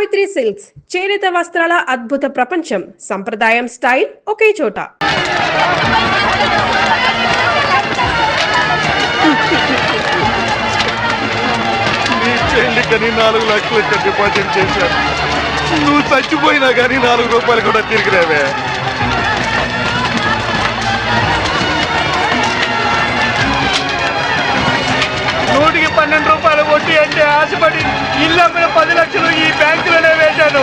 Savitri silks చేనేత వస్త్రాల అద్భుత ప్రపంచం. సంప్రదాయం స్టైల్ ఒకే చోట. కానీ 4 లక్షలు డిపాజిట్ చేశాను. నువ్వు చచ్చిపోయినా కానీ 4 రూపాయలు కూడా తిరిగి రావే. నూటికి 12 రూపాయలు వడ్డీ అంటే ఆశపడి ఇల్లు అమ్మిన 10 లక్షలు ఈ బ్యాంకులోనే వేశాను.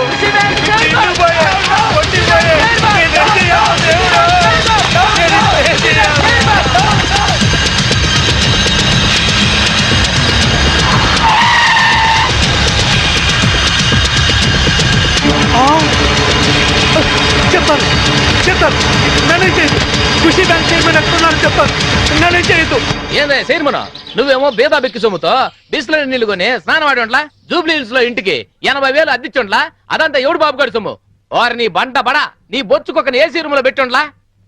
వడ్డీ చెప్తాను నన్ను చేయదు. కృషి బ్యాంక్ చైర్మన్ ఎట్టున్నారు చెప్తాను. నన్ను చేయదు. ఏందే చైర్మన్, నువ్వేమో బేదా బెక్కి సొమ్ముతో బిస్లరీ నీళ్లు కొని స్నానం ఆడి జూబ్లీ హిల్స్ లో ఇంటికి 80,000 అద్దిచ్చుండ్లా. అదంతా ఎవడు బాబు గారి సొమ్ము? వారి నీ బంట బడా నీ బొచ్చుకొక ఏసీ రూమ్ లో పెట్టుండ్లా.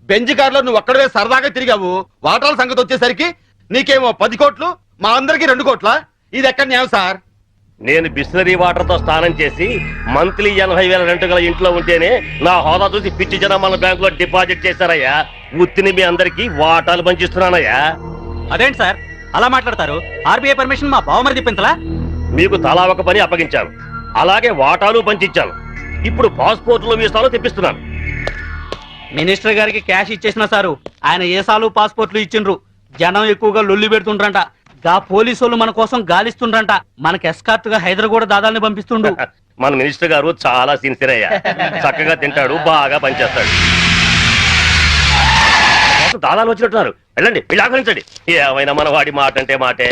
బెంజ్ కార్ లో నువ్వు ఒక్కడే సరదాగా తిరిగావు. వాటాల సంగతి వచ్చేసరికి నీకేమో 10 కోట్లు, మా అందరికి 2 కోట్ల. ఇది ఎక్కడ న్యాయం సార్? నేను బిస్లరీ వాటర్ తో స్నానం చేసి మంత్లీ 80,000 రెంట్ గల ఇంట్లో ఉంటేనే నా హోదా చూసి పిచ్చి జనం మన బ్యాంక్ లో డిపాజిట్ చేశారయ్యా. ఉత్తిని మీ అందరికి వాటాలు పంచిస్తున్నానయ్యా. అదేంటి సార్ అలా మాట్లాడతారు? ఆర్బీఐ పర్మిషన్ మా బావమరిది పెంచలా? మీకు తలా ఒక పని అప్పగించాను, అలాగే వాటాలు పంచిచ్చాను. ఇప్పుడు పాస్పోర్ట్లు వీసాలు తెప్పిస్తున్నాను. మినిస్టర్ గారికి క్యాష్ ఇచ్చేసిన సారు ఆయన ఏసాలు పాస్పోర్ట్లు ఇచ్చిండ్రు. జనం ఎక్కువగా లొల్లి పెడుతుండ్రంట. గా పోలీసులు మన కోసం గాలిస్తుండ్రంట. మనకి ఎస్కార్ట్ గా హైదరాబాద్ దాదాల్ని పంపిస్తుండు. మన మినిస్టర్ గారు చాలా సిన్సియర్ అయ్యా. చక్కగా తింటాడు, బాగా పనిచేస్తాడు. దాదాలు వచ్చినట్టున్నారు. వెళ్ళండి, వీళ్ళు ఆహ్వానించండి. ఏమైనా మన వాడి మాట అంటే మాటే.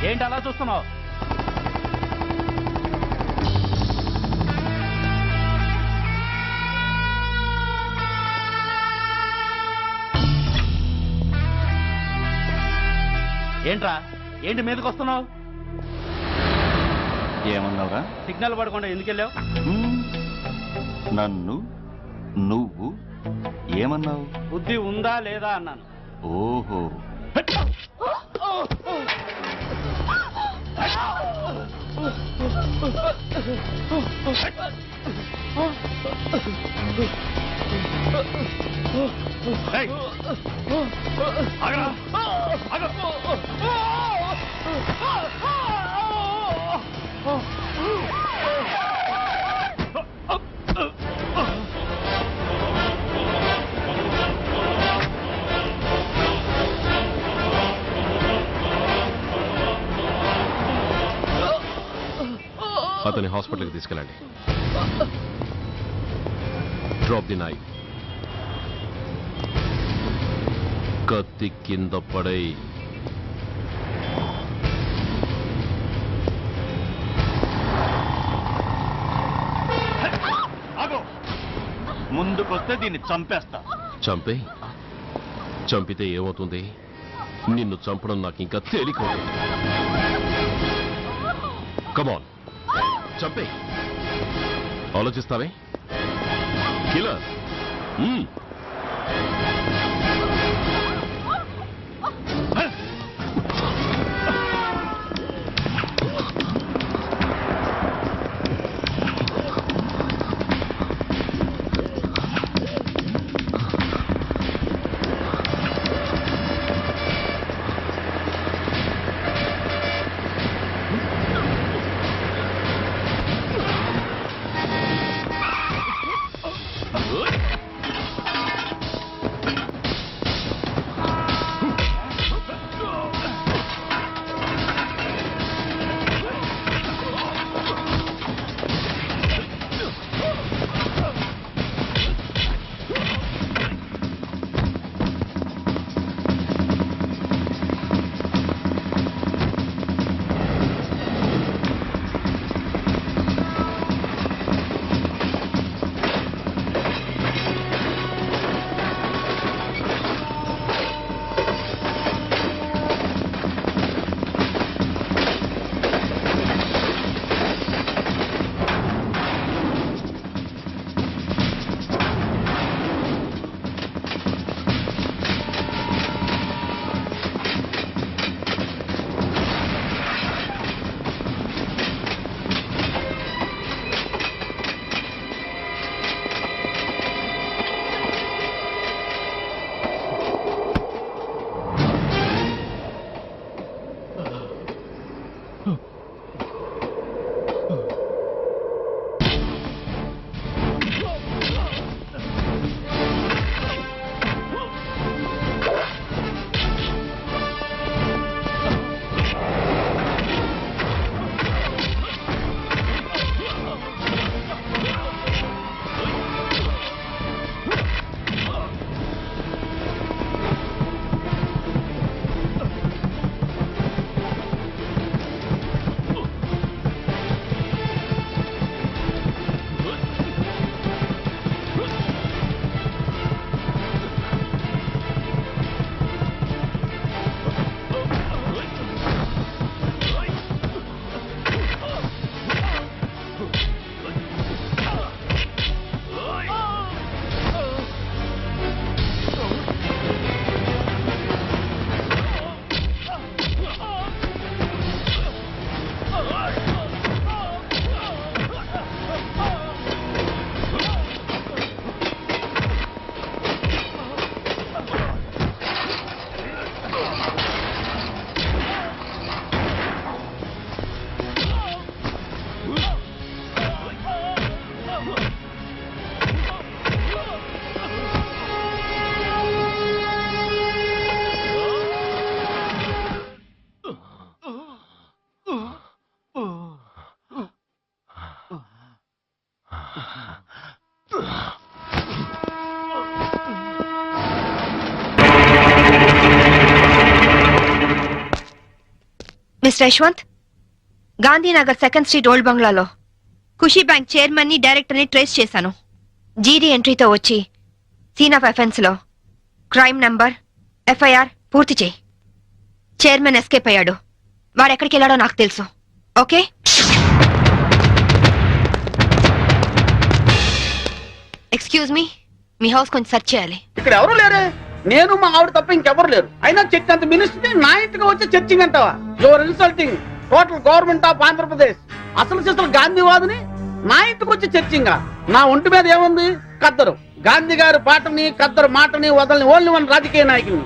ఏంటి అలా చూస్తున్నావు? ఏంట్రా, ఏంటి మీదకి వస్తున్నావు? ఏమన్నావురా? సిగ్నల్ పడకుండా ఎందుకు వెళ్ళావు? నన్ను నువ్వు ఏమన్నావు? బుద్ధి ఉందా లేదా అన్నాను. ఓహో, ఏయ్, ఆగరా, ఆగు. అతని హాస్పిటల్కి తీసుకెళ్ళండి. Drop the knife. కత్తి కింద పడై. ఆగు. ముందుకొస్తే దీన్ని చంపేస్తా. చంపే. చంపితే ఏమవుతుంది? నిన్ను చంపడం నాకు ఇంకా తేలికవుతుంది. కమాన్, చంపే. ఆలోచిస్తావే killer. Mister Yashwant, Gandhinagar 2nd street old బంగ్లాలో ఖుషీ బ్యాంక్ చైర్మన్ ని డైరెక్టర్ ని ట్రేస్ చేశాను. జీడీ ఎంట్రీతో వచ్చి సీన్ ఆఫ్ అఫెన్స్ లో క్రైమ్ నంబర్ ఎఫ్ఐఆర్ పూర్తి చేయి. చైర్మన్ ఎస్కేప్ అయ్యాడు. వాడెక్కడికి వెళ్ళాడో నాకు తెలుసు. ఓకే? ఎక్స్క్యూజ్ మీ, మీ హౌస్ కొంచెం సెర్చ్ చేయాలి. ఇక్కడ ఎవరు లేరే. నేను మా ఆవిడ తప్ప ఇంకెవరు లేరు. అయినా చర్చ్ అంత మినిస్ట్రీ నా ఇంటికి వచ్చి చర్చింగ్ అంటావా? Your insulting total government of Andhra Pradesh. అసలు చేసిన గాంధీవాదిని నా ఇంటికి వచ్చి చర్చింగా. నా ఒంటి మీద ఏముంది? కద్దరు. గాంధీ గారి పాటని కద్దరు మాటని వదలని ఓన్లీ వన్ రాజకీయ నాయకుని.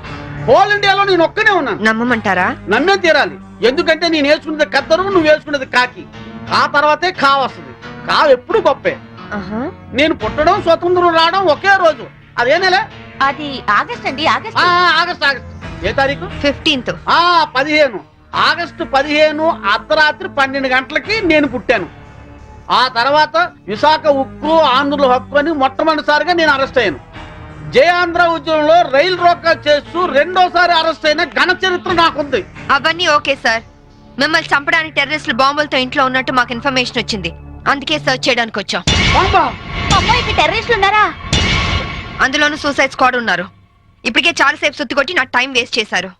హోల్ ఇండియాలో నేను ఒక్కనే ఉన్నాను. నమ్మమంటారా? నమ్మే తీరాలి. ఎందుకంటే నేను వేసుకున్నది కద్దరు, నువ్వు వేసుకున్నది కాకి. ఆ తర్వాతే కా వస్తుంది. కావు ఎప్పుడు గొప్పే. ఆహా. నేను పుట్టడం, స్వతంత్రం రావడం ఒకే రోజు. అదే నెల? అది ఆగస్ట్ అండి, ఆగస్ట్. ఆగస్ట్. ఏ తారీఖు? 15th. 15. ఆగస్టు 15 అర్ధరాత్రి 12 గంటలకి నేను పుట్టాను. ఆ తర్వాత విశాఖ ఉక్కు, ఆంధ్రుల హక్కు అని మొట్టమొదటిసారిగా నేను అరెస్ట్ అయ్యాను. జయాంధ్ర ఉద్యమంలో రైలు రోకా చేస్తూ రెండోసారి అరెస్ట్ అయిన ఘన చరిత్ర నాకుంది. అవన్నీ ఓకే సార్. మిమ్మల్ని చంపడానికి టెర్రరిస్టులు బాంబులతో ఇంట్లో ఉన్నట్టు మాకు ఇన్ఫర్మేషన్ వచ్చింది. అందుకే సర్చ్ చేయడానికి వచ్చాం. బాంబా? అమ్మో, ఇక్కడ టెర్రరిస్టులు ఉన్నారా? అందులోనూ సూసైడ్ స్క్వాడ్ ఉన్నారు. ఇప్పటికే చాలాసేపు సుత్తి కొట్టి నా టైం వేస్ట్ చేశారు.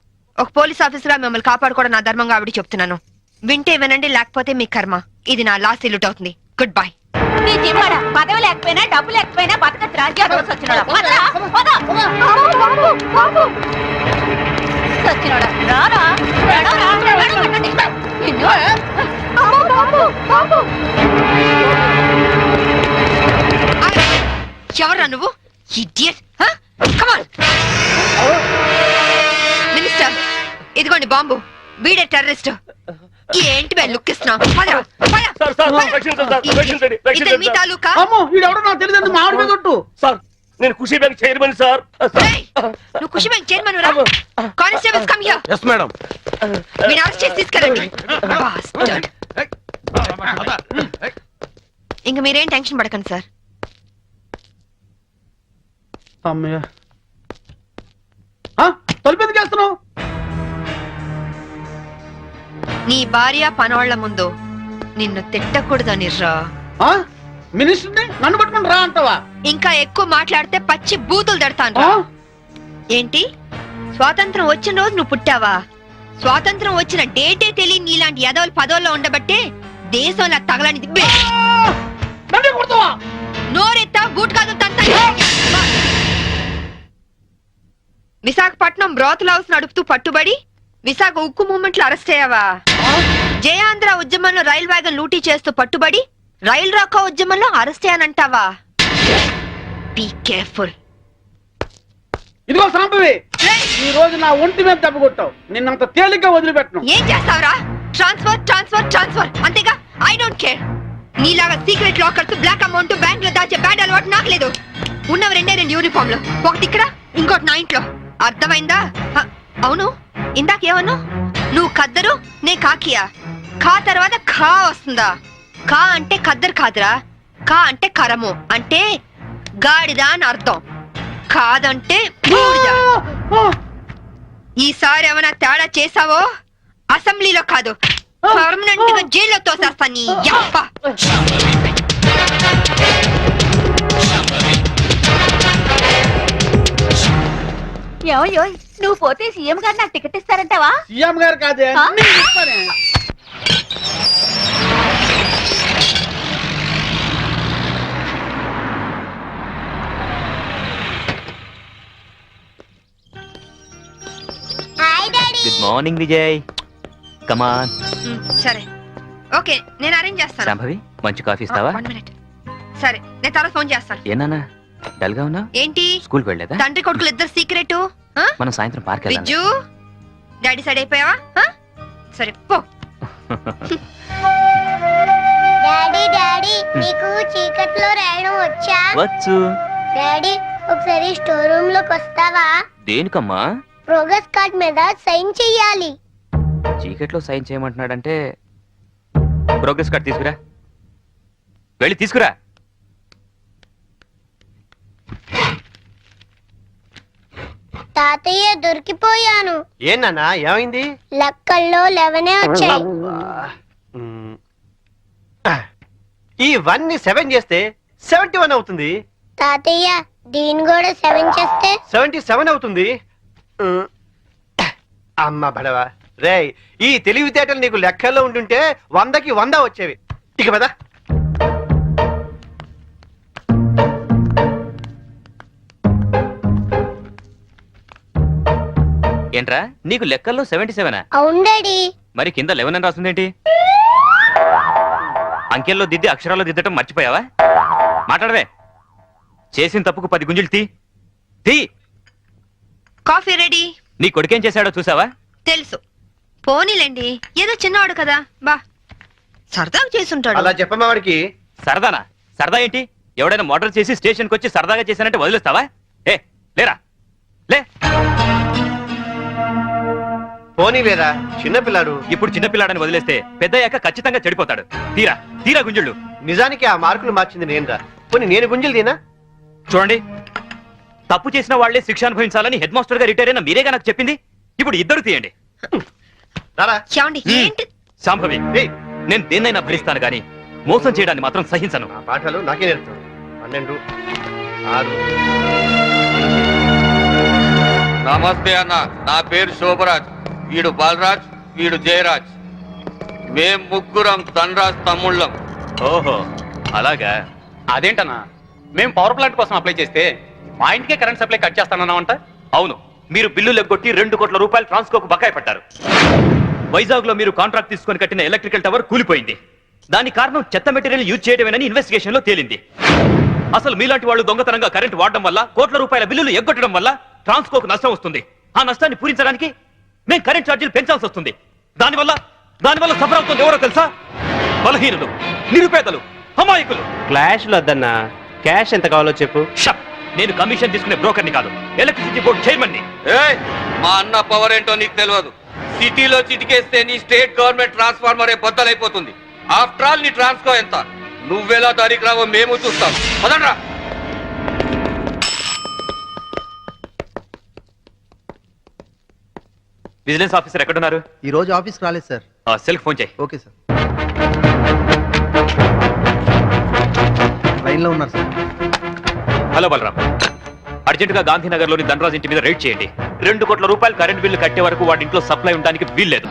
ఒక పోలీస్ ఆఫీసర్ గా మిమ్మల్ని కాపాడుకోవడం నా ధర్మంగా ఆవిడ చెప్తున్నాను. వింటే వినండి, లేకపోతే మీ కర్మ. ఇది నా లాస్ట్ ఇల్లుట్ అవుతుంది. Good bye. నీ జిమ్మాడ పదవి లేకపోయినా డబ్బు లేకపోయినా బతకచ్చు రాజ్యాలు వచ్చినోడా. ఎవరా నువ్వు? ఇడియట్. కమ్ ఆన్ మినిస్టర్, ఇదిగోండి బాంబు. వీడే టెర్రరిస్ట్. ఏంటి బే లుక్ ఇస్తున్నావు? మీ తాలూకా? అమ్మో, వీడెవడో నాకు తెలియదు. మా ఆవిడ మీద కొట్టు. సార్, నేను ఖుషీ బ్యాంక్ చైర్మన్ సార్. ఏయ్, నువ్వు ఖుషి బ్యాంక్ చైర్మన్ రా. Constables come here. Yes madam. వీడిని అరెస్ట్ చేసి తీసుకెళ్ళండి. Bastard. ఇంక మీరేం టెన్షన్ పడకండి సార్. అమ్మయ్య, తలుపు ఎందుకు వేస్తున్నావు? నీ భార్య పనోళ్ల ముందు నిన్ను తిట్టకూడదని రా. మినిస్టర్ని నన్ను పట్టుకుని రా అంటావా? ఇంకా ఎక్కువ మాట్లాడితే పచ్చి బూతులు దడతాను రా. ఏంటి, స్వాతంత్రం వచ్చిన రోజు నువ్వు పుట్టావా? స్వాతంత్రం వచ్చిన డేటే తెలియని నీలాంటి యదవులు పదవుల్లో ఉండబట్టే దేశంలో తగలనిది. నోరెత్తా బూట్ కాదు తంతా. విశాఖపట్నం బ్రోతల్ హౌస్ నడుపుతూ పట్టుబడి విశాఖ ఉక్కు మూవ్మెంట్ లో అరెస్ట్ అయ్యావా? జయాంధ్ర ఉద్యమంలో రైల్ వ్యాగన్ లూటీ చేస్తూ పట్టుబడి రైల్ రాకా ఉద్యమంలో అరెస్ట్ అయ్యానంటావా? Be careful. ఇదిగో సాంబవి, ఈ రోజు నా ఒంటి మీద దెబ్బ కొట్టావు. నిన్నంత తేలిగ్గా వదిలిపెట్టను. ఏం చేస్తావురా? ట్రాన్స్ఫర్ ట్రాన్స్ఫర్ ట్రాన్స్ఫర్ అంతేగా. I don't care. నీలాగా secret lockers, black amount bank లో దాచే బ్యాడ్ అలవాటు నాకు లేదు. ఉన్నవి రెండే యూనిఫామ్ లో, ఒకటి ఇక్కడ, ఇంకోటి నా ఇంట్లో. అర్థమైందా? అవును, ఇందాకేమన్నా? నువ్వు కద్దరు, నే కాకియా? కా తర్వాత ఖా వస్తుందా? కా అంటే కద్దరు కాదురా. కా అంటే కరము, అంటే గాడిద అని అర్థం. కాదంటే బూడిద. ఈసారి ఏమైనా తేడా చేసావో అసెంబ్లీలో కాదు, పర్మనెంట్ గా జైల్లో తోసేస్తా నీ యప్ప. ఏమయ్యో, నువ్వు పోతే సీఎం గారు నాకు టికెట్ ఇస్తారంటావా? సీఎం గారు కాదే, నేను ఇస్తానే. Good morning Vijay. కమాన్. సరే, ఓకే, నేను అరేంజ్ చేస్తాను. శాంభవి, మంచి కాఫీ ఇస్తావా? 1 minute. సరే, నేను తర్వాత ఫోన్ చేస్తాను. ఏనా డల్ గా ఉన్నా? ఏంటి, స్కూల్ వెళ్ళలేదా? తండ్రి కొడుకులు ఇద్దరు సీక్రెట్? మనం సాయంత్రం పార్క్ వెళ్ళాలి. విజ్జు, డాడీ సైడ్ అయిపోయావా? సరే పో. డాడీ డాడీ, నీకు చీకట్లో రాయడం వచ్చా? వచ్చు. డాడీ, ఒకసారి స్టోర్ రూమ్ లోకి వస్తావా? దేనికమ్మా? ప్రోగ్రెస్ కార్డ్ మీద సైన్ చెయ్యాలి. చీకట్లో సైన్ చేయమంటున్నాడంటే ప్రోగ్రెస్ కార్డ్ తీసుకురా. వెళ్ళి తీసుకురా. తాతయ్య, దొరికిపోయాను. ఏనా ఏమైంది? లెక్కల్లో 11 వచ్చాయి. ఇవన్నీ 7 చేస్తే 71 అవుతుంది. తాతయ్య, దీని కూడా 7 చేస్తే 77 అవుతుంది. అమ్మ బడవా రే, ఈ తెలివితేటలు నీకు లెక్కల్లో ఉంటుంటే 100కి 100 వచ్చేవి. ఇక పద. ఏంట్రా, నీకు లెక్కల్లో 77? అవును డాడీ. మరి కింద 11 అని రాస్తుందేంటి? అంకెల్లో దిద్ది అక్షరాల్లో దిద్దటం మర్చిపోయావా? మాట్లాడవే. చేసిన తప్పుకు 10 గుంజులు తీ తీ. Coffee ready. నీ కొడుకేం చేశాడో చూసావా? తెలుసు. పోనీలేండి, ఏదో చిన్నవాడు కదా, బా సరదాగా చేసుంటాడు. అలా చెప్పమ్మా వాడికి. సరదానా? సరదా ఏంటి? ఎవడైనా మోటార్ చేసి స్టేషన్కి వచ్చి సరదాగా చేశానంటే వదిలేస్తావా? ఏ లేరా, లే. పోనీ లేదా చిన్నపిల్లాడు. ఇప్పుడు చిన్నపిల్లాడని వదిలేస్తే పెద్దయ్యాక ఖచ్చితంగా చెడిపోతాడు. తీరా తీరా గుంజుళ్ళు. నిజానికి ఆ మార్కులు మార్చింది నేనురా. పోనీ నేను గుంజలు తీనా? చూడండి, తప్పు చేసిన వాళ్లే శిక్ష అనుభవించాలని హెడ్ మాస్టర్ గా రిటైర్ అయిన మీరేగా నాకు చెప్పింది. ఇప్పుడు ఇద్దరు తీయండి. ఏమండి, ఏంటి? శాంభవి, నేను దేన్నైనా భరిస్తాను గాని మోసం చేయడాన్ని మాత్రం సహించను. ఆ పాఠాలు నాకే నేర్పుతాడు. 12, 6. నమస్తే అన్న, నా పేరు శోభరాజ్, వీడు బాలరాజ్, వీడు జయరాజ్. మేం ముగ్గురం ధనరాజ్ తమ్ముళ్ళం. ఓహో అలాగా. అదేంటన్నా, మేము పవర్ ప్లాంట్ కోసం అప్లై చేస్తే మా ఇంటికే కరెంట్ సప్లై కట్ చేస్తానన్నావంట. అవును, మీరు బిల్లు లెగ్గొట్టి 2 కోట్ల రూపాయలు ట్రాన్స్కోకు బకాయి పట్టారు. వైజాగ్ లో మీరు కాంట్రాక్ట్ తీసుకొని కట్టిన ఎలక్ట్రికల్ టవర్ కూలిపోయింది. దాని కారణం చెత్త మెటీరియల్ యూజ్ చేయడమేనని ఇన్వెస్టిగేషన్ లో తేలింది. అసలు మీలాంటి వాళ్ళు దొంగతనంగా కరెంట్ వాడడం వల్ల, కోట్ల రూపాయల బిల్లులు ఎగ్గొట్టడం వల్ల ట్రాన్స్కోకు నష్టం వస్తుంది. ఆ నష్టాన్ని పూరించడానికి మేము కరెంట్ ఛార్జీలు పెంచాల్సి వస్తుంది. దానివల్ల సఫర్ అవుతుంది ఎవరో తెలుసా? బలహీనులు, నిరుపేదలు, అమాయకులు. క్లాష్ వద్దన్నా, క్యాష్ ఎంత కావాలో చెప్పు. షప్. నేను కమిషన్ తీసుకునే బ్రోకర్ని కాదు, ఎలక్ట్రిసిటీ బోర్డు చైర్మన్ ని. మా అన్న పవర్ ఏంటో నీకు తెలియదు. సిటీలో చిటికేస్తే నీ స్టేట్ గవర్నమెంట్ ట్రాన్స్ఫార్మరే బద్దలైపోతుంది. ఆఫ్టర్ ఆల్ నీ ట్రాన్స్కో ఎంత? నువ్వెలా దారికి రావో మేము చూస్తాం. పదండ్రా. విజిలెన్స్ ఆఫీసర్ ఎక్కడున్నారు? ఈ రోజు ఆఫీస్కి రాలేదు సార్. సెల్కి ఫోన్ చేయి. Okay sir. లైన్లో ఉన్నారు సార్. హలో బలరాం, అర్జెంటుగా గాంధీనగర్ లోని ధనరాజ్ ఇంటి మీద రైడ్ చేయండి. 2 కోట్ల రూపాయలు కరెంట్ బిల్లు కట్టే వరకు వాడి ఇంట్లో సప్లై ఉండడానికి వీల్లేదు.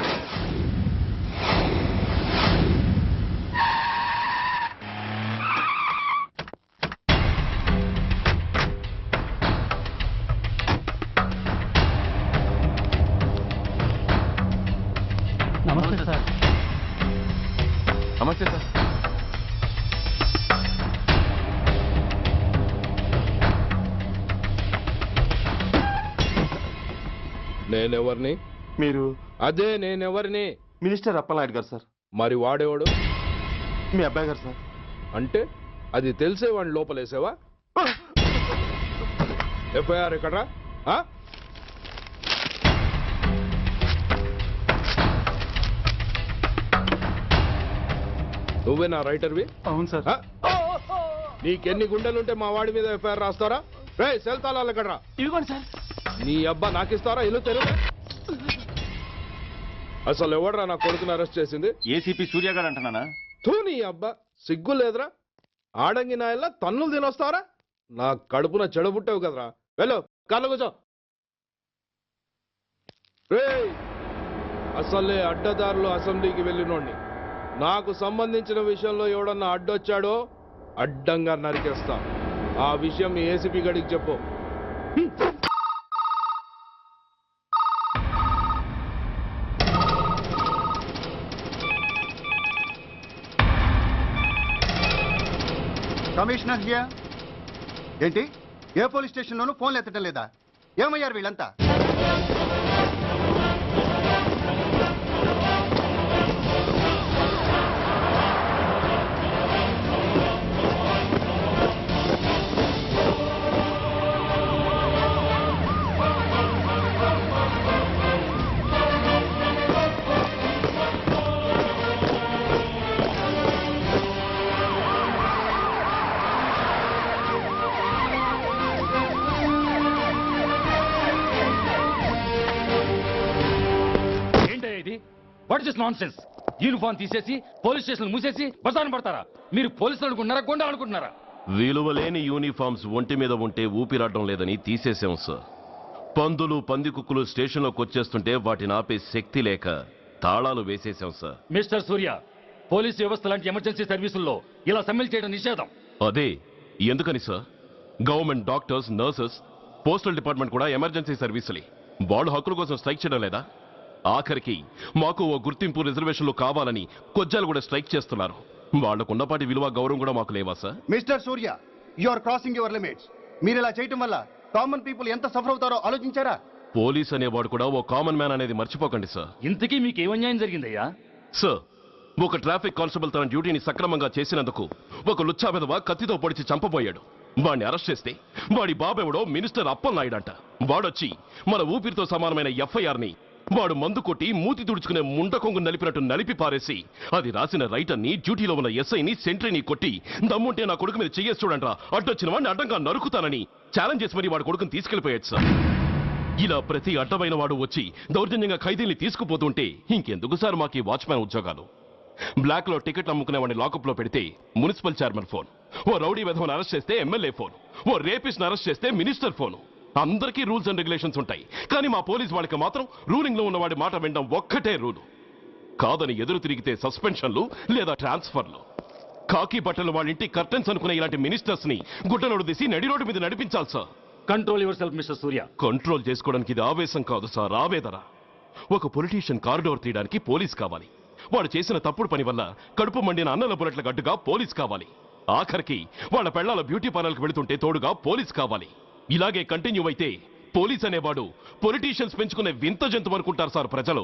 నమస్తే సార్. నమస్తే సార్. నేనెవరిని? మీరు అదే నేనెవరిని? మినిస్టర్ అప్పలనాయుడు గారు సార్. మరి వాడేవాడు? మీ అబ్బాయి గారు సార్. అంటే అది తెలిసే వాడిని లోపలేసావా? ఎఫ్ఐఆర్ ఎక్కడ్రా? నువ్వే నా రైటర్వి? అవును సార్. నీకెన్ని గుండెలుంటే మా వాడి మీద ఎఫ్ఐఆర్ రాస్తారా? రే సెల్ తాళాలు ఎక్కడ్రా? ఇదిగోండి సార్. నీ అబ్బా నాకిస్తారా? ఇల్లు తెరువు. అసలు ఎవడ్రా నా కొడుకుని అరెస్ట్ చేసింది? ఏసీపీ సూర్య గారు అంటున్నానా? తూ నీ అబ్బా సిగ్గు లేదురా? ఆడంగి నాయల్లా తన్నులు తినొస్తారా? నా కడుపున చెడబుట్టావు కదరా. వెళ్ళు కాళ్ళు కూర్చో. రే అసలే అడ్డదారులు అసెంబ్లీకి వెళ్ళినోడిని. నాకు సంబంధించిన విషయంలో ఎవడన్నా అడ్డొచ్చాడో అడ్డంగా నరికేస్తా. ఆ విషయం మీ ఏసీపీ గడికి చెప్పు. Commissioner here. ఏంటి, ఏ పోలీస్ స్టేషన్లోనూ ఫోన్లు ఎత్తడం లేదా? ఏమయ్యారు వీళ్ళంతా? What is nonsense? యూనిఫామ్ తీసేసి పోలీస్ స్టేషన్ మూసేసి బజారు పడతారా? మీరు పోలీసులు అనుకుంటున్నారా, గుండా అనుకుంటున్నారా? విలువలేని యూనిఫామ్స్ ఒంటి మీద ఉంటే ఊపిరాడడం లేదని తీసేసాం సార్. పందులు పందికుక్కులు స్టేషన్లోకి వచ్చేస్తుంటే వాటిని ఆపే శక్తి లేక తాళాలు వేసేసాం సార్. మిస్టర్ సూర్య, పోలీస్ వ్యవస్థ లాంటి ఎమర్జెన్సీ సర్వీసుల్లో ఇలా సమ్మెలు చేయడం నిషేధం. అదే ఎందుకని sir? Government doctors, nurses, postal department కూడా ఎమర్జెన్సీ సర్వీసులే. వాళ్ళు హక్కుల కోసం స్ట్రైక్ చేయడం లేదా? ఆఖరికి మాకు ఓ గుర్తింపు రిజర్వేషన్లు కావాలని కొజ్జాలు కూడా స్ట్రైక్ చేస్తున్నారు. వాళ్లకున్నపాటి విలువ గౌరవం కూడా మాకు లేవా sir? Mister Surya, you are crossing your limits. మీరు ఇలా చేయటం వల్ల కామన్ పీపుల్ ఎంత సఫర్ అవుతారో ఆలోచించారా? పోలీస్ అనేవాడు కూడా ఓ కామన్ మ్యాన్ అనేది మర్చిపోకండి సార్. ఇంతకీ మీకు ఏమన్యాయం జరిగిందయ్యా? సార్, ఒక ట్రాఫిక్ కానిస్టేబుల్ తన డ్యూటీని సక్రమంగా చేసినందుకు ఒక లుచ్చా విధవ కత్తితో పొడిచి చంపబోయాడు. వాడిని అరెస్ట్ చేస్తే వాడి బాబెవడో మినిస్టర్ అప్పలనాయుడు అంట. వాడొచ్చి మన ఊపిరితో సమానమైన ఎఫ్ఐఆర్ ని వాడు మందు కొట్టి మూతి తుడుచుకునే ముండకొంగు నలిపినట్టు నలిపి పారేసి అది రాసిన రైటర్ని, డ్యూటీలో ఉన్న ఎస్ఐని, సెంట్రీని కొట్టి దమ్ముంటే నా కొడుకు మీద చెయ్యేసి చూడంట్రా, అడ్డొచ్చిన వాడిని అడ్డంగా నరుకుతానని ఛాలెంజ్ చేసి మరి వాడి కొడుకుని తీసుకెళ్లిపోయాడు సార్. ఇలా ప్రతి అడ్డమైన వాడు వచ్చి దౌర్జన్యంగా ఖైదీల్ని తీసుకుపోతుంటే ఇంకెందుకు సార్ మాకు ఈ వాచ్మ్యాన్ ఉద్యోగాలు? బ్లాక్ లో టికెట్లు అమ్ముకునే వాడిని లాకప్ లో పెడితే మున్సిపల్ చైర్మన్ ఫోన్, ఓ రౌడీ విధవను అరెస్ట్ చేస్తే ఎమ్మెల్యే ఫోన్, ఓ రేపిస్ట్ అరెస్ట్ చేస్తే మినిస్టర్ ఫోన్. అందరికీ రూల్స్ అండ్ రెగ్యులేషన్స్ ఉంటాయి, కానీ మా పోలీస్ వాళ్ళకి మాత్రం రూలింగ్ లో ఉన్న వాడి మాట వినడం ఒక్కటే రూలు. కాదని ఎదురు తిరిగితే సస్పెన్షన్లు లేదా ట్రాన్స్ఫర్లు. కాకి బట్టలు వాళ్ళ ఇంటి కర్టెన్స్ అనుకునే ఇలాంటి మినిస్టర్స్ ని గుడ్డలోడు తీసి నడి రోడ్డు మీద నడిపించాలి sir. Control your self mister Surya. Control చేసుకోవడానికి ఇది ఆవేశం కాదు సార్, ఆవేదన. ఒక పొలిటీషియన్ కారిడోర్ తీయడానికి పోలీస్ కావాలి. వాడు చేసిన తప్పుడు పని వల్ల కడుపు మండిన అన్నల బుల్లెట్లకు అడ్డుగా పోలీస్ కావాలి. ఆఖరికి వాళ్ళ పెళ్లాల బ్యూటీ పార్లర్కి వెళుతుంటే తోడుగా పోలీస్ కావాలి. ఇలాగే కంటిన్యూ అయితే పోలీస్ అనేవాడు పొలిటీషియన్స్ పెంచుకునే వింత జంతువు అనుకుంటారు సార్ ప్రజలు.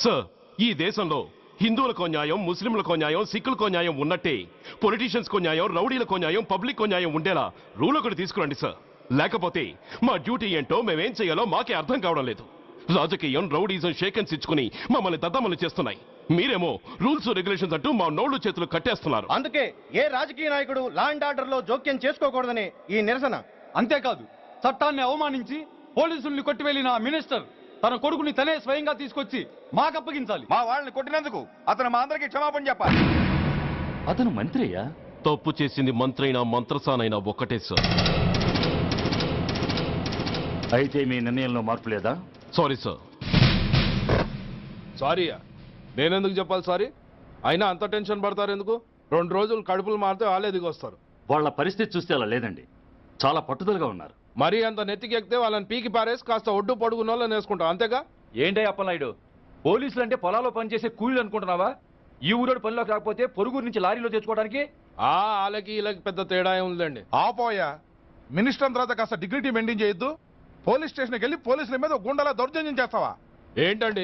సార్, ఈ దేశంలో హిందువులకో న్యాయం, ముస్లింలకో న్యాయం, సిక్కులకో న్యాయం ఉన్నట్టే పొలిటీషియన్స్ కో న్యాయం, రౌడీలకో న్యాయం, పబ్లిక్ కో న్యాయం ఉండేలా రూల్ ఒకటి తీసుకురండి సార్. లేకపోతే మా డ్యూటీ ఏంటో మేమేం చేయాలో మాకే అర్థం కావడం లేదు. రాజకీయం, రౌడీజం షేకెన్స్ ఇచ్చుకుని మమ్మల్ని దద్దమలు చేస్తున్నాయి. మీరేమో రూల్స్ రెగ్యులేషన్స్ అంటూ మా నోళ్లు చేతులు కట్టేస్తున్నారు. అందుకే ఏ రాజకీయ నాయకుడు లా అండ్ ఆర్డర్ లో జోక్యం చేసుకోకూడదని ఈ నిరసన. అంతేకాదు, చట్టాన్ని అవమానించి పోలీసుల్ని కొట్టివెళ్లిన మినిస్టర్ తన కొడుకుని తనే స్వయంగా తీసుకొచ్చి మాకు అప్పగించాలి. మా వాళ్ళని కొట్టినందుకు అతను మా అందరికి క్షమాపణ చెప్పాలి. అతను మంత్రి అయ్యా. తప్పు చేసింది మంత్రైనా మంత్రసానైనా ఒక్కటే సార్. అయితే మీ నిర్ణయంలో మార్పు లేదా? Sorry sir. సారీయా? నేనెందుకు చెప్పాలి సారీ? అయినా అంత టెన్షన్ పడతారు ఎందుకు? 2 రోజులు కడుపులు మారితే వాళ్ళే దిగొస్తారు. వాళ్ళ పరిస్థితి చూస్తే అలా లేదండి, చాలా పట్టుదలగా ఉన్నారు. మరీ అంత నెత్తికెక్కితే వాళ్ళని పీకి పారేసి కాస్త ఒడ్డు పొడుగున్న వాళ్ళని వేసుకుంటాం, అంతేగా? ఏంటే అప్పలనాయుడు, పోలీసులు అంటే పొలాల్లో పనిచేసే కూలీలు అనుకుంటున్నావా? ఈ ఊరోడు పనిలోకి రాకపోతే పొరుగురు నుంచి లారీలో తెచ్చుకోవడానికి వాళ్ళకి వీళ్ళకి పెద్ద తేడా ఉందండి. ఆపోయా, మినిస్టర్ తర్వాత కాస్త డిగ్నిటీ మెయింటైన్ చేయొద్దు. పోలీస్ స్టేషన్కి వెళ్ళి పోలీసుల మీద గుండెలా దౌర్జన్యం చేస్తావా? ఏంటండి,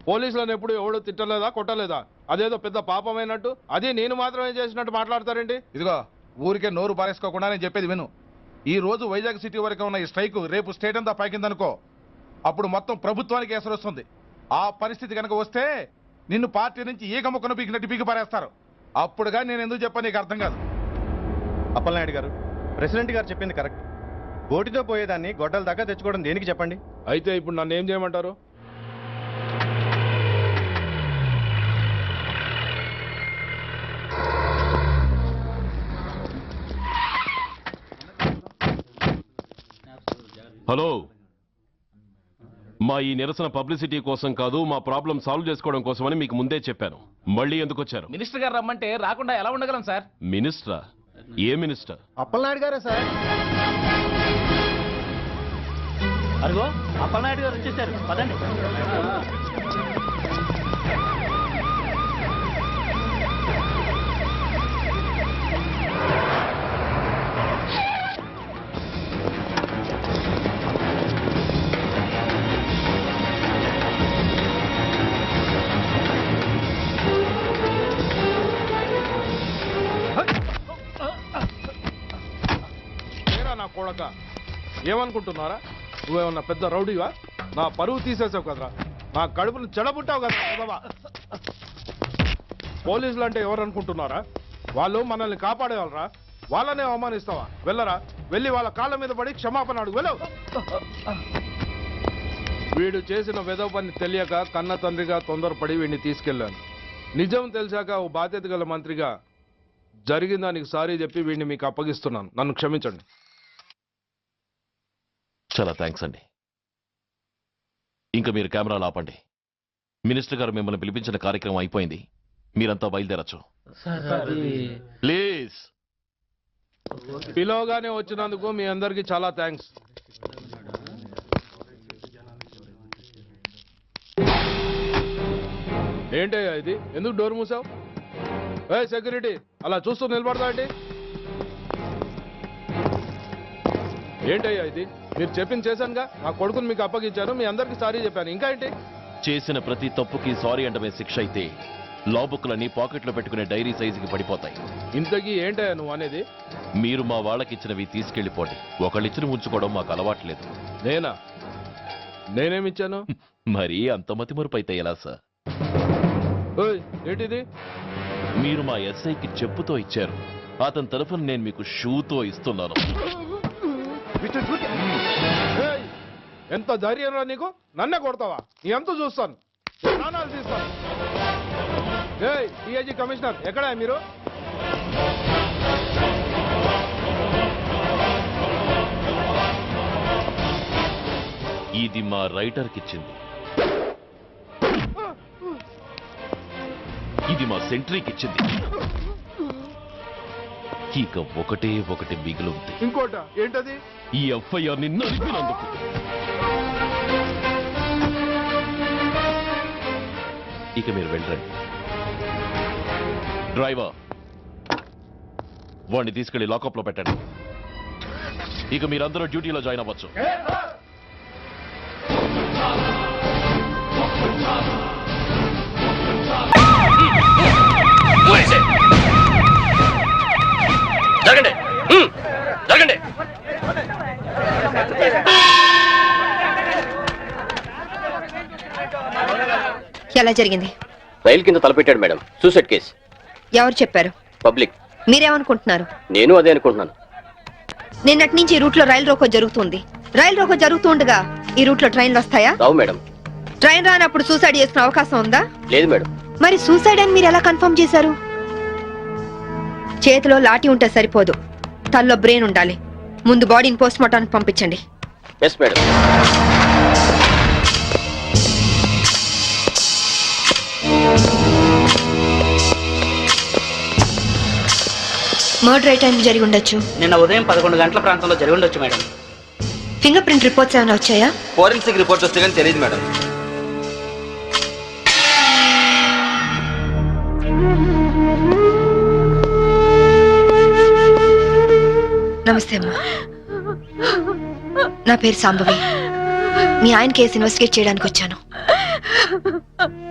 పోలీసులను ఎప్పుడు ఎవడు తిట్టలేదా, కొట్టలేదా? అదేదో పెద్ద పాపమైనట్టు, అది నేను మాత్రమే చేసినట్టు మాట్లాడతారేంటి? ఇదిగో, ఊరికే నోరు పారేసుకోకుండా నేను చెప్పేది విను. ఈ రోజు వైజాగ్ సిటీ వరకు ఉన్న ఈ స్ట్రైక్ రేపు స్టేట్ అంతా పైకిందనుకో, అప్పుడు మొత్తం ప్రభుత్వానికి ఎసరు వస్తుంది. ఆ పరిస్థితి కనుక వస్తే నిన్ను పార్టీ నుంచి ఈగ ముక్కను పీకినట్టు పీకి పారేస్తారు. అప్పుడుగా నేను ఎందుకు చెప్పాను నీకు అర్థం కాదు. అప్పలనాయుడు గారు, ప్రెసిడెంట్ గారు చెప్పింది కరెక్ట్. గోటితో పోయేదాన్ని గొడ్డల దాకా తెచ్చుకోవడం దేనికి చెప్పండి? అయితే ఇప్పుడు నన్ను ఏం చేయమంటారు? హలో, మా ఈ నిరసన పబ్లిసిటీ కోసం కాదు, మా ప్రాబ్లం సాల్వ్ చేసుకోవడం కోసమని మీకు ముందే చెప్పాను. మళ్ళీ ఎందుకు వచ్చారు? మినిస్టర్ గారు రమ్మంటే రాకుండా ఎలా ఉండగలం సార్? మినిస్టరా? ఏ మినిస్టర్? అప్పలనాయుడు గారే సార్. అదిగో అప్పలనాయుడు గారు వచ్చేసారు, పదండి. నా కొడక, ఏమనుకుంటున్నారా? నువ్వేమన్నా పెద్ద రౌడీవా? నా పరువు తీసేసావు కదరా, నా కడుపును చెడబుట్టావు కదా. పోలీసులు అంటే ఎవరు అనుకుంటున్నారా? వాళ్ళు మనల్ని కాపాడేవాళ్ళరా, వాళ్ళనే అవమానిస్తావా? వెళ్ళరా, వెళ్ళి వాళ్ళ కాళ్ళ మీద పడి క్షమాపణ అడుగు, వెళ్ళవు. వీడు చేసిన వెధవ పని తెలియక కన్న తండ్రిగా తొందరపడి వీడిని తీసుకెళ్లాను. నిజం తెలిసాక ఓ బాధ్యత గల మంత్రిగా జరిగిన దానికి సారీ చెప్పి వీడిని మీకు అప్పగిస్తున్నాను. నన్ను క్షమించండి. చాలా థ్యాంక్స్ అండి. ఇంకా మీరు కెమెరాలు ఆపండి. మినిస్టర్ గారు మిమ్మల్ని పిలిపించిన కార్యక్రమం అయిపోయింది, మీరంతా బయలుదేరచ్చు ప్లీజ్. పిలవగానే వచ్చినందుకు మీ అందరికీ చాలా థ్యాంక్స్. ఏంటయ్యా ఇది? ఎందుకు డోర్ మూసావు? ఏ సెక్యూరిటీ, అలా చూస్తూ నిలబడతా అండి. ఏంటయ్యా ఇది? మీరు చెప్పింది చేశానుగా. నా కొడుకుని మీకు అప్పగించాను, మీ అందరికి సారీ చెప్పాను. ఇంకా ఏంటి? చేసిన ప్రతి తప్పుకి సారీ అంటమే శిక్ష అయితే లా బుక్లన్నీ పాకెట్లో పెట్టుకునే డైరీ సైజుకి పడిపోతాయి. ఇంతకీ ఏంటయ్యా నువ్వు అనేది? మీరు మా వాళ్ళకిచ్చినవి తీసుకెళ్లిపోండి. ఒకళ్ళిచ్చిన ఉంచుకోవడం మాకు అలవాట్లేదు. నేనా? నేనేమిచ్చాను? మరి అంత మతిమరుపు అయితే ఎలా సార్? ఓయ్, ఏంటిది? మీరు మా ఎస్ఐకి చెప్పుతో ఇచ్చారు. అతని తరఫున నేను మీకు షూతో ఇస్తున్నాను. ఏయ్, ఎంత ధైర్యం రా నీకు? నన్నే కొడతావా? నీ ఎంత చూస్తాను, ప్రాణాలు తీస్తాను. ఏయ్ డిఐజీ కమిషనర్, ఎక్కడా మీరు? ఇది మా రైటర్కి ఇచ్చింది. ఇది మా సెంట్రీకి ఇచ్చింది. ఇక ఒకటే ఒకటి మిగిలి ఉంది. ఇంకోట ఏంటది? ఈ ఎఫ్ఐఆర్ ని నడిపినందుకు. ఇక మీరు వెళ్ళండి. డ్రైవర్, వాడిని తీసుకెళ్లి లాకప్ లో పెట్టండి. ఇక మీరందరూ డ్యూటీలో జాయిన్ అవ్వచ్చు. జరగండి, జరగండి. ఎలా జరిగింది? రైలు కింద తలపెట్టాడు మేడం. Suicide case. ఎవరు చెప్పారు? పబ్లిక్. మీరేమనుకుంటున్నారు? నేను అదే అనుకుంటున్నాను. నిన్నటి నుంచి ఈ రూట్ లో రైలు రోకో జరుగుతుంది. రైలు రోకో జరుగుతూ ఉండగా ఈ రూట్ లో ట్రైన్లు వస్తాయా? రావు మేడం. ట్రైన్ రానప్పుడు సూసైడ్ చేసుకునే అవకాశం ఉందా? లేదు మేడం. మరి సూసైడ్ అని మీరు ఎలా కన్ఫర్మ్ చేశారు? చేతిలో లాఠీ ఉంటే సరిపోదు, తల్లో బ్రెయిన్ ఉండాలి. ముందు బాడీని పోస్ట్ మార్టానికి పంపించండి. Yes madam. మర్డర్ ఏ టైం జరిగి ఉండొచ్చు? నిన్న ఉదయం 11 గంటల ప్రాంతంలో జరిగి ఉండొచ్చు మేడం. ఫింగర్ ప్రింట్ రిపోర్ట్స్ ఏమైనా వచ్చాయా? ఫోరెన్సిక్ రిపోర్ట్ వస్తే కానీ తెలియదు మేడం. నమస్తే అమ్మా, నా పేరు సాంబవి. మీ ఆయన కేసు ఇన్వెస్టిగేట్ చేయడానికి వచ్చాను.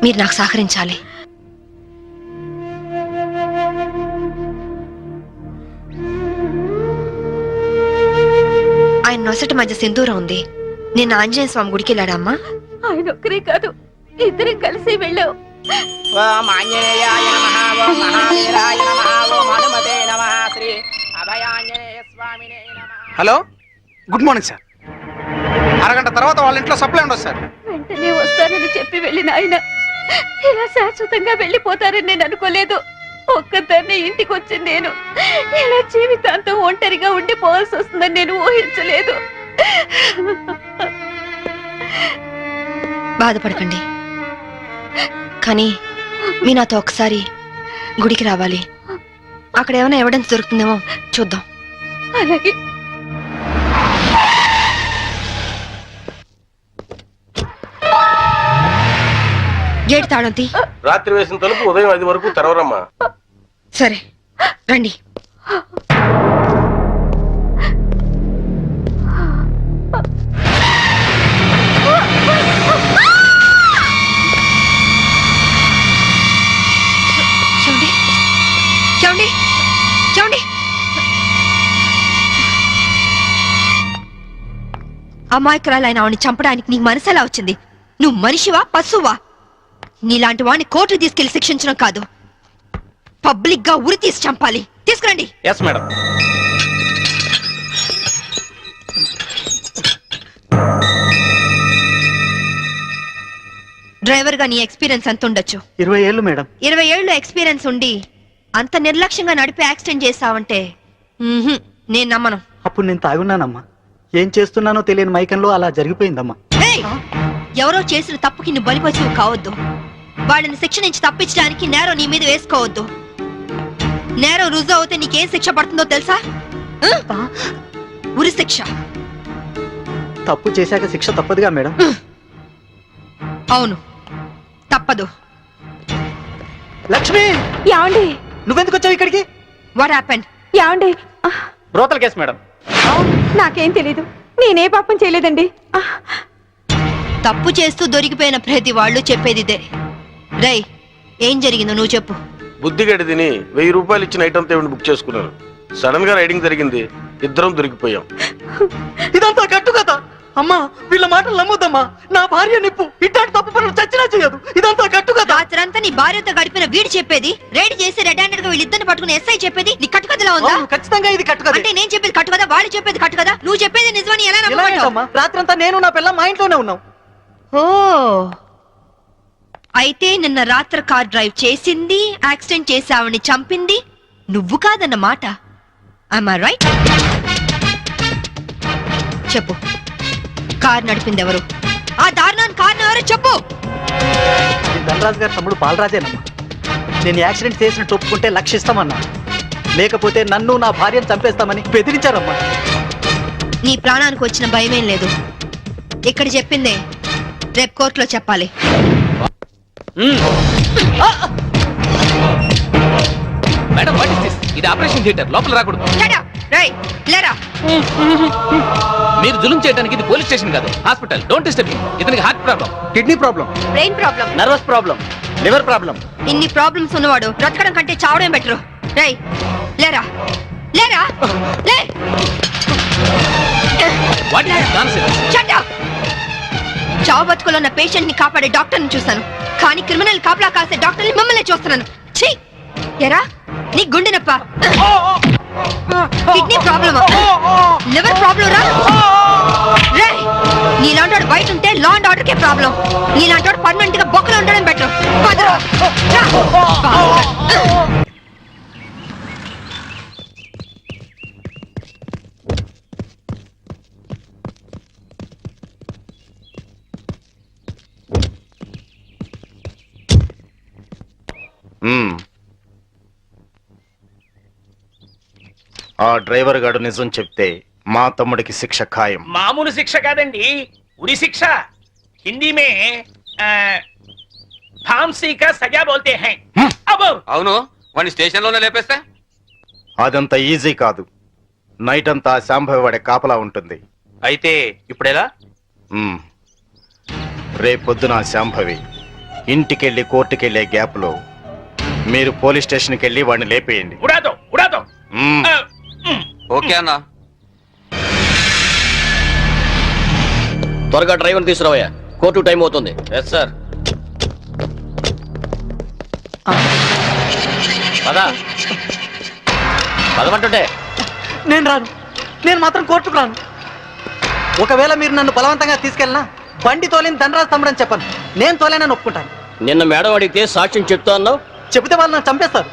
మీరు నాకు సహకరించాలి. ఆయన నొసటి మధ్య సింధూరం ఉంది. నిన్న ఆంజనేయ స్వామి గుడికి వెళ్ళాడమ్మా? ఆయన ఒక్కరే కాదు, ఇద్దరం కలిసి వెళ్ళాం. Hello, good morning sir. అరగంట తర్వాత వాళ్ళ ఇంట్లో సప్లై ఉండదు సార్. వెంటనే వస్తానని చెప్పి వెళ్ళిన ఆయన ఇలా శాశ్వతంగా వెళ్ళిపోతారని నేను అనుకోలేదు. ఒక్కదాన్ని ఇంటికి వచ్చింది నేను ఇలా జీవితాంతం ఒంటరిగా ఉండిపోవాల్సి వస్తుందని నేను ఊహించలేదు. బాధపడకండి, కానీ మీ నాతో ఒకసారి గుడికి రావాలి. అక్కడ ఏమైనా ఎవిడెన్స్ దొరుకుతుందేమో చూద్దాం. అలాగే. గేట్ తాళం తీ. రాత్రి వేసిన తలుపు ఉదయం 5 వరకు తెరవరమ్మా. సరే రండి. చూడండి చూడండి చూడండి. అమాయకురాలైన ఆవిడ్ని చంపడానికి నీకు మనసు ఎలా వచ్చింది? నువ్వు మనిషివా పశువా? నీలాంటి వాడిని కోర్టు తీసుకెళ్లి శిక్షించడం కాదు, పబ్లిక్ గా ఉరి తీసి చంపాలి. తీసుకురండి. Yes madam. డ్రైవర్ గా నీ ఎక్స్పీరియన్స్ ఎంత ఉండొచ్చు? 20 ఏళ్ళు మేడం. 20 ఏళ్ళు ఎక్స్పీరియన్స్ ఉండి అంత నిర్లక్ష్యంగా నడిపి యాక్సిడెంట్ చేసావంటే నేను నమ్మను. అప్పుడు నేను తాగున్నానమ్మా. ఏం చేస్తున్నానో తెలియని మైకంలో అలా జరిగిపోయిందమ్మా. ఏయ్! ఎవరో చేసిన తప్పుకి నువ్వు బలిపశువు కావద్దు. వాళ్ళని శిక్ష నుంచి తప్పించడానికి నేరం నీ మీద వేసుకోవద్దు. నేరం రుజువు అవుతే నీకేం శిక్ష పడుతుందో తెలుసా? ఉరి శిక్ష. తప్పు చేశాక శిక్ష తప్పదుగా మేడం. అవును, తప్పదు. లక్ష్మి, ఏమండి, నువ్వెందుకు వచ్చావు ఇక్కడికి? What happened? యాండి బ్రోతల్ కేసు మేడం. నాకేం తెలీదు, నేనే పాపం చేయలేదండి. తప్పు చేస్తూ దొరికిపోయిన ప్రతి వాళ్ళు చెప్పేది ఇదే. రై, ఏం జరిగిందో నువ్వు చెప్పు. బుద్ధిగడి తిని 1000 రూపాయలు ఇచ్చిన ఐటమ్ తేవిని బుక్ చేసుకున్నాను. సడన్ గా రైడింగ్ జరిగింది, ఇద్దరం దొరికిపోయాం. ఇదంతా కట్టు కదా అమ్మా, వీళ్ళ మాటలు నమ్మొద్దమ్మా. నా భార్య నిప్పు ఇట్లాంటి తప్పు పనులు చచ్చినా చేయదు. ఇదంతా కట్టు కదా. రాత్రంతా నీ భార్యతో గడిపిన వీడు చెప్పేది, రైడ్ చేసి రెడ్ హ్యాండెడ్ గా వీళ్ళిద్దరిని పట్టుకుని ఎస్ఐ చెప్పేది నీ కట్టు కథలా ఉందా? ఖచ్చితంగా ఇది కట్టు కదా. అంటే నేను చెప్పేది కట్టు కదా, వాళ్ళు చెప్పేది కట్టు కదా. నువ్వు చెప్పేది నిజమని ఎలా నమ్ముకుంటావు? రాత్రంతా నేను నా పిల్ల మా ఇంట్లోనే ఉన్నాం. ఓ, అయితే నిన్న రాత్రి కార్ డ్రైవ్ చేసింది, యాక్సిడెంట్ చేసావని చంపింది నువ్వు కాదన్నమాట. Am I right? చెప్పు, కార్ నడిపింది ఎవరు? ఆ దారుణాన్ని కారణం ఎవరో చెప్పు. ధనరాజు గారి తమ్ముడు బాలరాజేనమ్మా. నేను యాక్సిడెంట్ చేసినట్టు ఒప్పుకుంటే లక్షిస్తామన్నా, లేకపోతే నన్ను నా భార్యను చంపేస్తామని బెదిరించారమ్మా. నీ ప్రాణానికి వచ్చిన భయమేం లేదు. ఇక్కడ చెప్పిందే రేపు కోర్టులో చెప్పాలి. Madam what is this? ఇది ఆపరేషన్ థియేటర్, లోపల రాకూడదు. మీరు జులుం చేయడానికి ఇది పోలీస్ స్టేషన్ కాదు, హాస్పిటల్. Don't disturb him. ఇతనికి heart problem, kidney problem, brain problem, nervous problem, liver problem. ఇన్ని ప్రాబ్లమ్స్ ఉన్నవాడు బ్రతకడం కంటే చావడం బెటర్. రై, లేరా లేరా లే. What is this nonsense? Shut up! చావు బతుకులో ఉన్న పేషెంట్ ని కాపాడే డాక్టర్ ని చూస్తాను, కానీ క్రిమినల్ కాపలా కాసే డాక్టర్ ని మిమ్మల్ని చూస్తున్నాను. ఛీ! ఎరా, నీ గుండె నొప్ప, కిడ్నీ ప్రాబ్లమా, లివర్ ప్రాబ్లం రా. రేయ్, నీలాంటి బయట ఉంటే law and order K problem. నీలాంటి పర్మనెంట్ గా బొక్కలు ఉండడం బెటర్. ఆ డ్రైవర్ గాడు నిజం చెప్తే మా తమ్ముడికి శిక్ష ఖాయం. మామూలు శిక్ష కాదండి, ఉరి శిక్ష. హిందీ మే ఫాంసీ కా సజా బోల్తే హై. అవును, వాడిని స్టేషన్ లోనే లేపేస్తే అదంత ఈజీ కాదు. నైట్ అంతా శాంభవి వాడే కాపలా ఉంటుంది. అయితే ఇప్పుడెలా? రేపొద్దున శాంభవి ఇంటికెళ్ళి కోర్టుకెళ్లే గ్యాప్ లో మీరు పోలీస్ స్టేషన్కి వెళ్ళి వాడిని లేపేయండి. ఉడాదో ఉడాదో. ఓకే అన్న. త్వరగా డ్రైవర్ తీసుకురావయ్యా, కోర్టు టైం అవుతుంది. Yes sir. పదా పదమంటుంటే. నేను రాను, నేను మాత్రం కోర్టుకు రాను. ఒకవేళ మీరు నన్ను బలవంతంగా తీసుకెళ్ళినా బండి తోలేని ధనరాజు తమ్ముడని చెప్పను. నేను తోలేనని ఒప్పుకుంటాను. నిన్న మేడం అడిగితే సాక్ష్యం చెప్తా అన్నావు. చెబితే వాళ్ళు నన్ను చంపేస్తారు.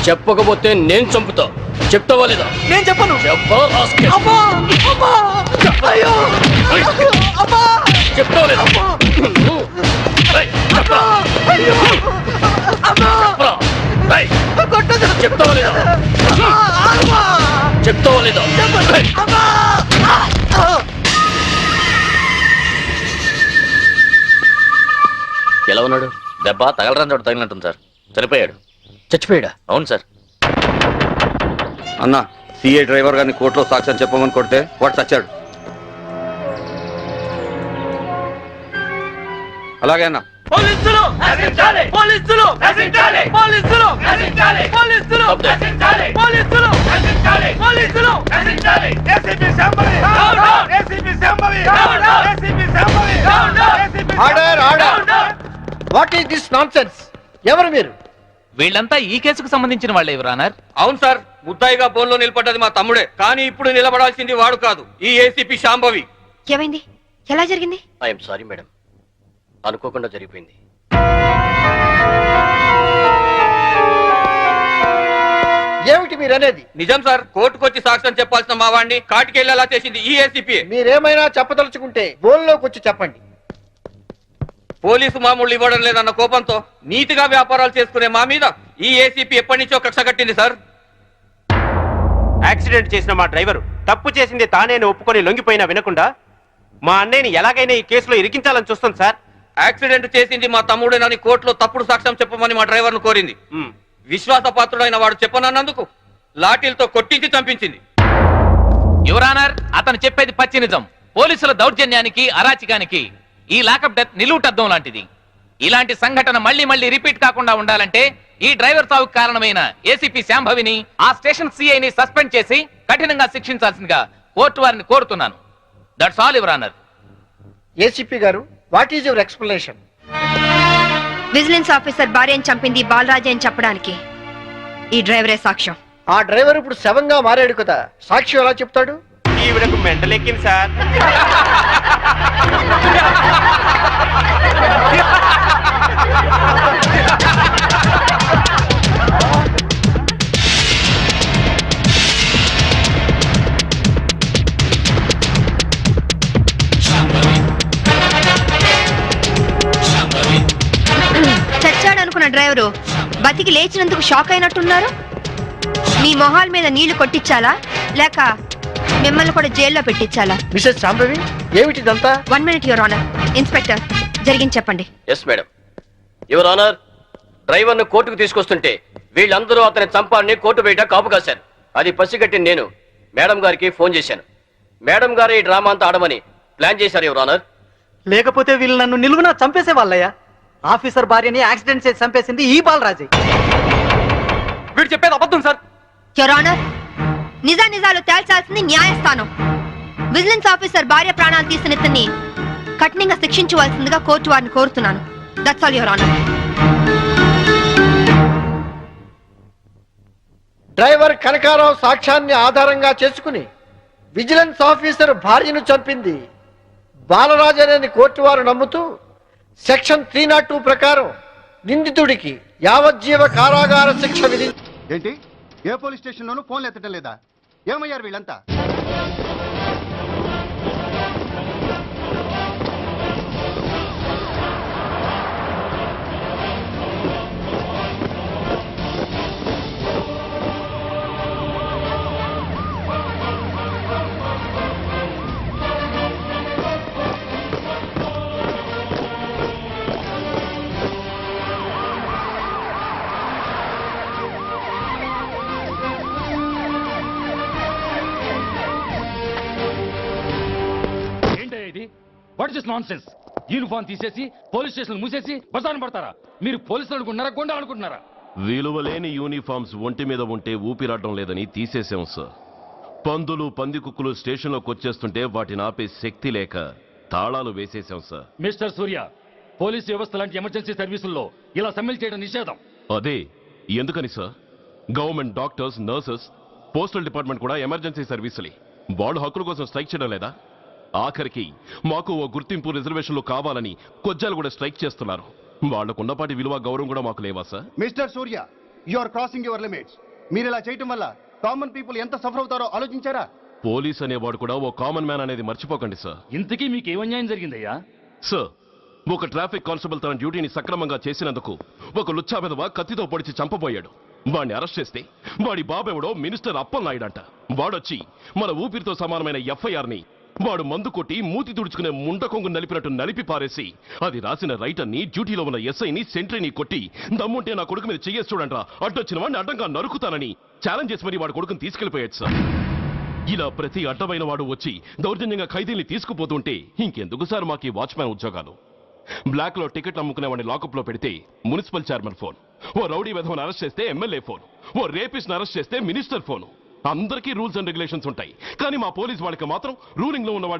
చెప్పకపోతే నేను చంపుతా. చెప్తావా లేదా? నేను చెప్పను. చెప్తావా లేదా? చెప్తావా లేదా? చెప్తావా లేదా? ఎలా ఉన్నాడు? దెబ్బ తగలరాని చోట తగిలినట్టుంది సార్. చనిపోయాడు. చచ్చిపోయాడా? అవును సార్. అన్నా, సిఐ డ్రైవర్ గారిని కోర్టులో సాక్ష్యం చెప్పమని కొడితే వాడు చచ్చాడు. అలాగే అన్నా. పోలీసులు నశించాలి! పోలీసులు నశించాలి! పోలీసులు నశించాలి! పోలీసులు నశించాలి! పోలీసులు నశించాలి! పోలీసులు నశించాలి! ACP Shambhavi down down! ACP Shambhavi down down! ACP Shambhavi down down! ACP order order! What is this nonsense? ఎవరు మీరు? వీళ్ళంతా ఈ కేసుకు సంబంధించిన వాళ్ళే యువరానర్. అవును సార్, ముద్దాయిగా బోన్లో నిలబడ్డది మా తమ్ముడే, కానీ ఇప్పుడు నిలబడాల్సింది వాడు కాదు, ఈ ఏసీపీ శాంభవి. ఏమైంది? ఎలా జరిగింది? ఐఎమ్ సారీ మేడం, అనుకోకుండా జరిగిపోయింది. ఏమిటి మీరు అనేది? నిజం సార్, కోర్టుకొచ్చి సాక్ష్యం చెప్పాల్సిన మా వాడిని కాటికెళ్ళేలా చేసింది ఈ ఏసీపీ. మీరేమైనా చెప్పదలుచుకుంటే బోన్లోకి వచ్చి చెప్పండి. పోలీసు మామూలు ఇవ్వడం లేదన్న కోపంతో నీతిగా వ్యాపారాలు చేసుకునే మా మీద ఈ ఏసీపీ ఎప్పటి నుంచో కక్ష కట్టింది సార్. యాక్సిడెంట్ చేసిన మా డ్రైవరు తప్పు చేసింది తానే ఒప్పుకొని లొంగిపోయినా వినకుండా మా అన్నయ్యని ఎలాగైనా ఈ కేసులో ఇరికించాలని చూస్తుంది సార్. యాక్సిడెంట్ చేసింది మా తమ్ముడేనని కోర్టులో తప్పుడు సాక్ష్యం చెప్పమని మా డ్రైవర్ను కోరింది. విశ్వాసపాత్రుడైన వాడు చెప్పనన్నందుకు లాఠీలతో కొట్టించి చంపించింది. యువరానర్, అతను చెప్పేది పచ్చి నిజం. పోలీసుల దౌర్జన్యానికి, అరాచకానికి ఈ లాకప్ డెత్ నిలువుటద్దం లాంటిది. ఇలాంటి సంఘటన మళ్ళీ మళ్ళీ రిపీట్ కాకుండా ఉండాలంటే ఈ డ్రైవర్ సావుకు కారణమైన ఏసీపీ శాంభవిని, ఆ స్టేషన్ సిఐని సస్పెండ్ చేసి కఠినంగా శిక్షించాల్సిందిగా కోర్టు వారిని కోరుతున్నాను. That's all your honour. ఏసీపీ గారు, what is your explanation? Vigilance officer భార్యను చంపింది బాలరాజే అని చెప్పడానికి ఈ డ్రైవరే సాక్ష్యం. ఆ డ్రైవర్ ఇప్పుడు శవంగా మారాడు కదా, సాక్షి ఎలా చెప్తాడు? ఈవిడకు మెంటలెక్కింది సార్. చచ్చాడనుకున్న డ్రైవరు బతికి లేచినందుకు షాక్ అయినట్టున్నారు. మీ మొహాల మీద నీళ్లు కొట్టించాలా లేక మిమ్మల్ని కూడా జైల్లో పెట్టించాలా? మిసెస్ శాంభవి, ఏమిటిదంతా? 1 minute యువర్ ఆనర్. ఇన్స్పెక్టర్, జరిగింది చెప్పండి. Yes madam. Your honour, driver ను కోర్టుకు తీసుకొస్తుంటే వీళ్ళందరూ అతని చంపాలని కోర్టు బయట కాపు కాశారు. అది పసిగట్టి నేను మేడం గారికి ఫోన్ చేశాను. మేడం గారు ఈ డ్రామా అంతా ఆడమని ప్లాన్ చేశారు యువర్ ఆనర్. లేకపోతే వీళ్ళు నన్ను నిలువునా చంపేసే వాళ్ళయ్యా. ఆఫీసర్ భార్యని యాక్సిడెంట్ చేసి చంపేసింది ఈ బాలరాజే. వీడు చెప్పేది అబద్ధం సార్. యువర్ ఆనర్, నిజాలు తేల్చాల్సింది న్యాయస్థానం. విజిలెన్స్ ఆఫీసర్ భార్య ప్రాణాలు తీసిన ఇతన్ని కఠినంగా శిక్షించవలసిందిగా కోర్టు వారిని కోరుతున్నాను. That's all your honour. Driver Kanakarao సాక్ష్యాన్ని ఆధారంగా చేసుకుని విజిలెన్స్ ఆఫీసర్ భార్యను చంపింది బాలరాజనేని కోర్టు వారు నమ్ముతూ సెక్షన్ 302 ప్రకారం నిందితుడికి యావజ్జీవ కారాగార శిక్ష విధించి. ఏంటి, ఏ పోలీస్ స్టేషన్లోనూ ఫోన్లు ఎత్తడం లేదా? ఏమయ్యారు వీళ్ళంతా? What is nonsense? యూనిఫామ్ తీసేసి పోలీస్ స్టేషన్ మూసేసి బజారు పడతారా? మీరు పోలీసులు అనుకుంటున్నారా, గుండా అనుకుంటున్నారా? విలువలేని యూనిఫామ్స్ ఒంటి మీద ఉంటే ఊపిరాడడం లేదని తీసేసాం సార్. పందులు పందికుక్కులు స్టేషన్లోకి వచ్చేస్తుంటే వాటిని ఆపే శక్తి లేక తాళాలు వేసేసాం సార్. మిస్టర్ సూర్య, పోలీస్ వ్యవస్థ లాంటి ఎమర్జెన్సీ సర్వీసుల్లో ఇలా సమ్మెలు చేయడం నిషేధం. అదే ఎందుకని sir? Government doctors, nurses, postal department కూడా ఎమర్జెన్సీ సర్వీసులే. వాళ్ళు హక్కుల కోసం స్ట్రైక్ చేయడం లేదా? ఆఖరికి మాకు ఓ గుర్తింపు రిజర్వేషన్లు కావాలని కొజ్జాలు కూడా స్ట్రైక్ చేస్తున్నారు. వాళ్లకున్నపాటి విలువ గౌరవం కూడా మాకు లేవా sir? Mister Surya, you are crossing your limits. మీరు ఇలా చేయటం వల్ల కామన్ పీపుల్ ఎంత సఫర్ అవుతారో ఆలోచించారా? పోలీస్ అనేవాడు కూడా ఓ కామన్ మ్యాన్ అనేది మర్చిపోకండి సార్. ఇంతకీ మీకు ఏం అన్యాయం జరిగిందయ్యా? సార్, ఒక ట్రాఫిక్ కానిస్టేబుల్ తన డ్యూటీని సక్రమంగా చేసినందుకు ఒక లుచ్చా విధవ కత్తితో పొడిచి చంపబోయాడు. వాడిని అరెస్ట్ చేస్తే వాడి బాబెవడో మినిస్టర్ అప్పలనాయుడంట. వాడొచ్చి మన ఊపిరితో సమానమైన ఎఫ్ఐఆర్ని వాడు మందు కొట్టి మూతి తుడుచుకునే ముండకొంగు నలిపినట్టు నలిపి పారేసి అది రాసిన రైటర్ని, డ్యూటీలో ఉన్న ఎస్ఐని, సెంట్రీని కొట్టి దమ్ముంటే నా కొడుకు మీద చెయ్యేసి చూడంట్రా, అడ్డొచ్చిన వాడిని అడ్డంగా నరుకుతానని ఛాలెంజ్ చేసి మరి వాడి కొడుకుని తీసుకెళ్లిపోయాడు సార్. ఇలా ప్రతి అడ్డమైన వాడు వచ్చి దౌర్జన్యంగా ఖైదీల్ని తీసుకుపోతుంటే ఇంకెందుకు సార్ మాకు ఈ వాచ్మ్యాన్ ఉద్యోగాలు? బ్లాక్ లో టికెట్ అమ్ముకునే వాడిని లాకప్ లో పెడితే మున్సిపల్ చైర్మన్ ఫోన్, ఓ రౌడీ విధవను అరెస్ట్ చేస్తే ఎమ్మెల్యే ఫోన్, ఓ రేపిస్ట్ అరెస్ట్ చేస్తే మినిస్టర్ ఫోన్. అందరికీ రూల్స్ అండ్ రెగ్యులేషన్స్ ఉంటాయి, కానీ మా పోలీస్ వాళ్ళకి మాత్రం రూలింగ్ లో ఉన్నవాడి